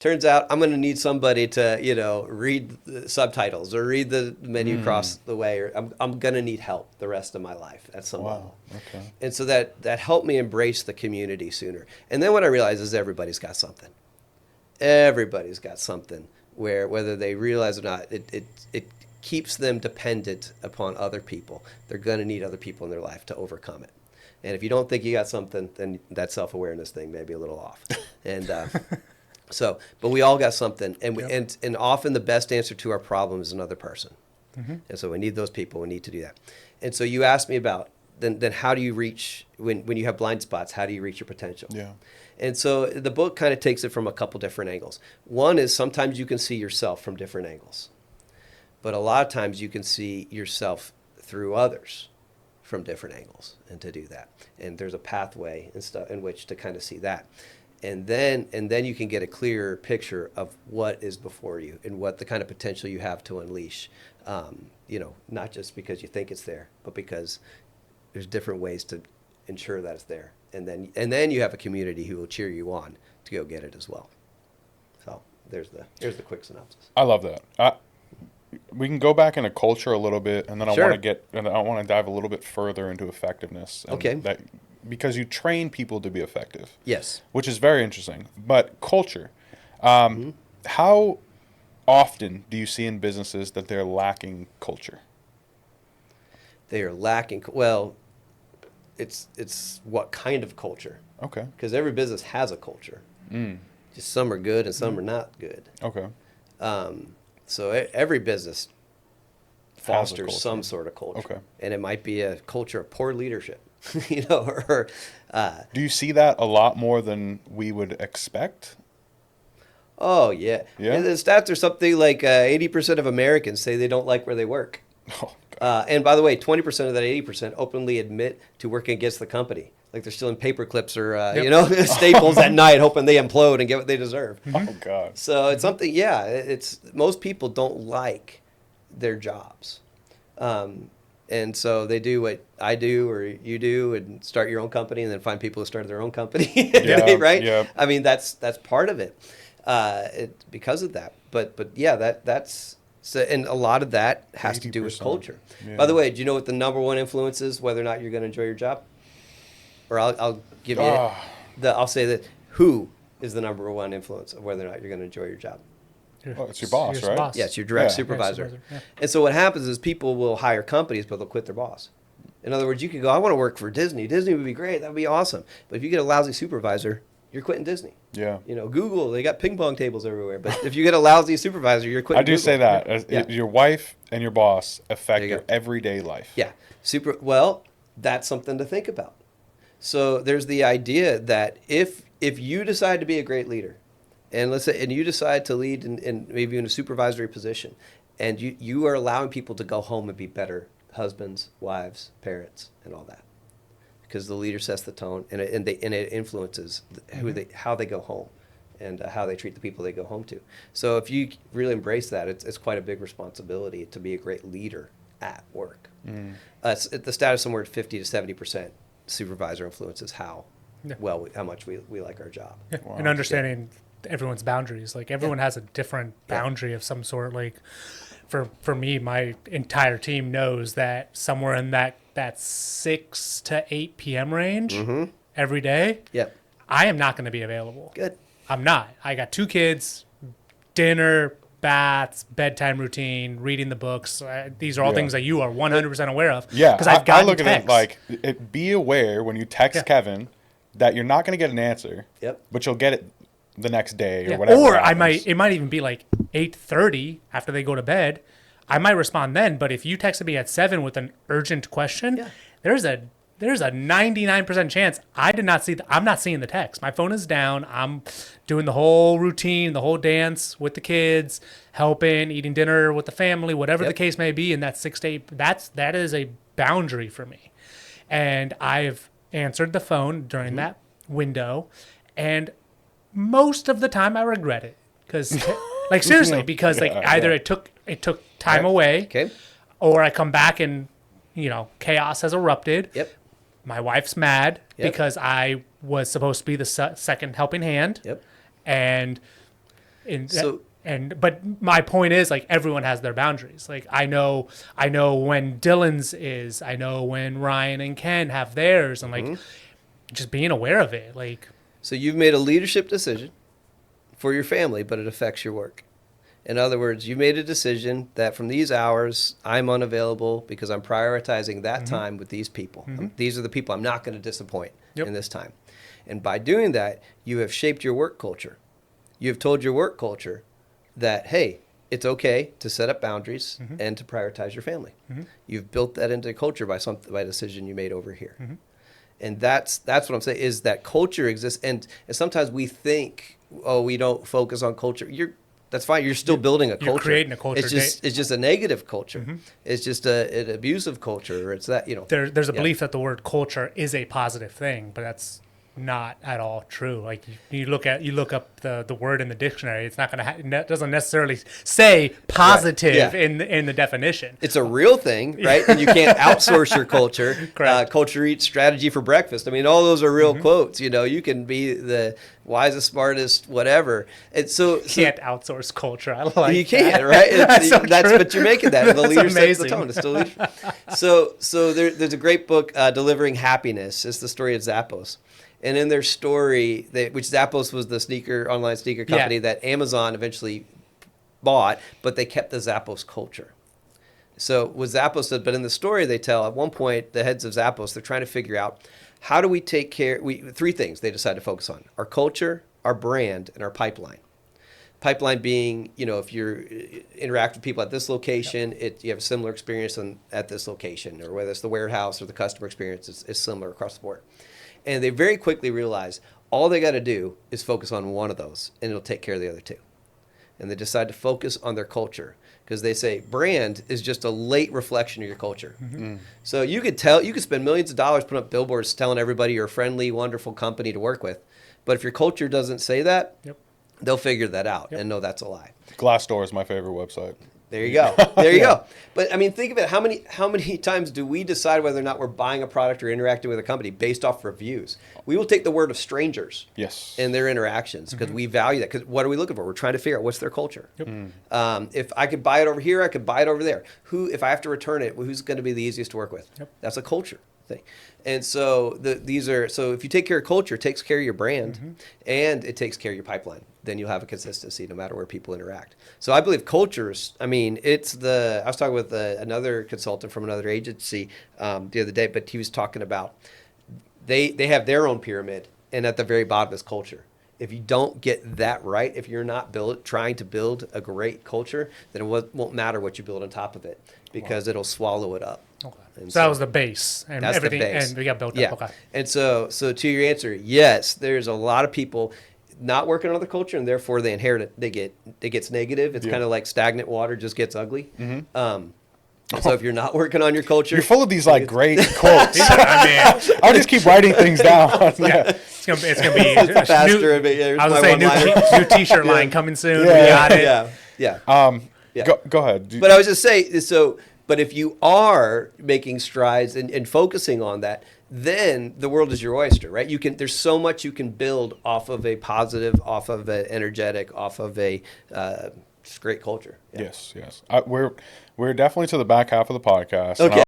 Turns out I'm going to need somebody to, read the subtitles or read the menu across the way, or I'm going to need help the rest of my life at some level. Okay. And so that helped me embrace the community sooner. And then what I realized is everybody's got something. Everybody's got something where, whether they realize it or not, it keeps them dependent upon other people. They're going to need other people in their life to overcome it. And if you don't think you got something, then that self-awareness thing may be a little off. And but we all got something, and often the best answer to our problem is another person. And so we need those people. We need to do that. And so you asked me about then how do you reach when you have blind spots? How do you reach your potential? Yeah. And so the book kind of takes it from a couple different angles. One is sometimes you can see yourself from different angles, but a lot of times you can see yourself through others from different angles, and to do that. And there's a pathway and stuff in which to kind of see that. And then you can get a clearer picture of what is before you and what the kind of potential you have to unleash. Not just because you think it's there, but because there's different ways to ensure that it's there. And then you have a community who will cheer you on to go get it as well. So here's the quick synopsis. I love that. We can go back into culture a little bit, and then I want to dive a little bit further into effectiveness. Okay. Because you train people to be effective. Yes. Which is very interesting. But culture, how often do you see in businesses that they're lacking culture? They are lacking. Well, it's what kind of culture? Okay. Because every business has a culture. Just some are good and some are not good. Okay. So every business fosters some sort of culture. Okay. And it might be a culture of poor leadership, or do you see that a lot more than we would expect? Oh, yeah. Yeah? The stats are something like 80% of Americans say they don't like where they work. Oh, God. And by the way, 20% of that 80% openly admit to working against the company. Like they're still in paper clips or, Staples at night hoping they implode and get what they deserve. Oh, God. So it's something, it's most people don't like their jobs. And so they do what I do or you do and start your own company and then find people who started their own company, right? Yeah. I mean, that's part of it, because of that. But yeah, that's so, and a lot of that has to do with culture. Yeah. By the way, do you know what the number one influence is whether or not you're going to enjoy your job? Or I'll give you I'll say that who is the number one influence of whether or not you're going to enjoy your job? It's your boss, right? Yes, it's your direct supervisor. Yeah. And so what happens is people will hire companies, but they'll quit their boss. In other words, you could go, I want to work for Disney. Disney would be great. That would be awesome. But if you get a lousy supervisor, you're quitting Disney. Yeah. Google, they got ping pong tables everywhere. But if you get a lousy supervisor, you're quitting I do Google. say that. Your wife and your boss affect your go. everyday life. Yeah. Well, that's something to think about. So there's the idea that if you decide to be a great leader, and let's say, and you decide to lead in maybe in a supervisory position, and you are allowing people to go home and be better husbands, wives, parents, and all that, because the leader sets the tone, and it influences how they go home, and how they treat the people they go home to. So if you really embrace that, it's quite a big responsibility to be a great leader at work. The status somewhere at 50 to 70% supervisor influences how much we like our job. Yeah. Wow. And understanding everyone's boundaries. Like everyone has a different boundary of some sort. Like for me, my entire team knows that somewhere in that 6 to 8 p.m. range every day, I am not going to be available. Good. I'm not. I got 2 kids, dinner, baths, bedtime routine, reading the books. These are all things that you are 100% aware of. Yeah, because I've gotten I look texts. at it like, be aware when you text Kevin that you're not going to get an answer, but you'll get it the next day or whatever. Or it might even be like 8:30 after they go to bed. I might respond then, but if you texted me at 7 with an urgent question, there's a 99% chance I'm not seeing the text. My phone is down. I'm doing the whole routine, the whole dance with the kids, helping, eating dinner with the family, whatever the case may be. And that 6 to 8, that is a boundary for me. And I've answered the phone during that window, and most of the time I regret it because, like seriously, because either it took time away, or I come back and chaos has erupted. Yep. My wife's mad because I was supposed to be the second helping hand. Yep. And But my point is, like, everyone has their boundaries. Like, I know when Dylan's is, I know when Ryan and Ken have theirs, and like just being aware of it. Like, so you've made a leadership decision for your family, but it affects your work. In other words, you made a decision that from these hours, I'm unavailable because I'm prioritizing that time with these people. These are the people I'm not going to disappoint in this time. And by doing that, you have shaped your work culture. You have told your work culture that, hey, it's okay to set up boundaries and to prioritize your family. You've built that into culture by a decision you made over here. And that's what I'm saying, is that culture exists. And sometimes we think, oh, we don't focus on culture. That's fine. You're still building a culture. You're creating a culture. It's just a negative culture. It's just an abusive culture. Or it's that, There's a belief that the word culture is a positive thing, but that's not at all true. Like, you look up the word in the dictionary, it's not going to doesn't necessarily say positive in the definition. It's a real thing, right? And you can't outsource your culture. Culture eats strategy for breakfast. I mean, all those are real quotes. You can be the wisest, smartest, whatever. And so can't outsource culture. I like you can't, right? That's true. But you're making that. The leader sets the amazing. tone. It's still leadership. So there's a great book, Delivering Happiness. It's the story of Zappos. And in their story, which Zappos was the online sneaker company that Amazon eventually bought, but they kept the Zappos culture. So what Zappos said, but in the story they tell, at one point, the heads of Zappos, they're trying to figure out, how do we take care, three things they decide to focus on: our culture, our brand, and our pipeline. Pipeline being, if you interact with people at this location, you have a similar experience at this location, or whether it's the warehouse or the customer experience is similar across the board. And they very quickly realize all they got to do is focus on one of those, and it'll take care of the other two. And they decide to focus on their culture, because they say brand is just a late reflection of your culture. So you could spend millions of dollars putting up billboards telling everybody you're a friendly, wonderful company to work with. But if your culture doesn't say that, they'll figure that out and know that's a lie. Glassdoor is my favorite website. There you go. There you go. But I mean, think of it. How many times do we decide whether or not we're buying a product or interacting with a company based off reviews? We will take the word of strangers in their interactions because we value that. Because what are we looking for? We're trying to figure out what's their culture. If I could buy it over here, I could buy it over there. If I have to return it, who's going to be the easiest to work with? That's a culture thing. And so so if you take care of culture, it takes care of your brand and it takes care of your pipeline. Then you'll have a consistency no matter where people interact. So I believe cultures, I was talking with another consultant from another agency the other day, but he was talking about they have their own pyramid, and at the very bottom is culture. If you don't get that right, if you're not trying to build a great culture, then it won't matter what you build on top of it, because it'll swallow it up. Okay. So that was the base, and that's everything, the base. and we got built Yeah. up. Okay. And so to your answer, yes, there's a lot of people not working on the culture, and therefore they inherit it. It gets negative. It's kind of like stagnant water just gets ugly. So if you're not working on your culture, you're full of these great quotes. I'll just keep writing things down. It's gonna be faster. I was gonna say new T-shirt line coming soon. We got it. Yeah. Go ahead. But I was just saying, but if you are making strides and focusing on that, then the world is your oyster, right? There's so much you can build off of a positive, off of an energetic, off of a just great culture. Yes. We're definitely to the back half of the podcast. Okay.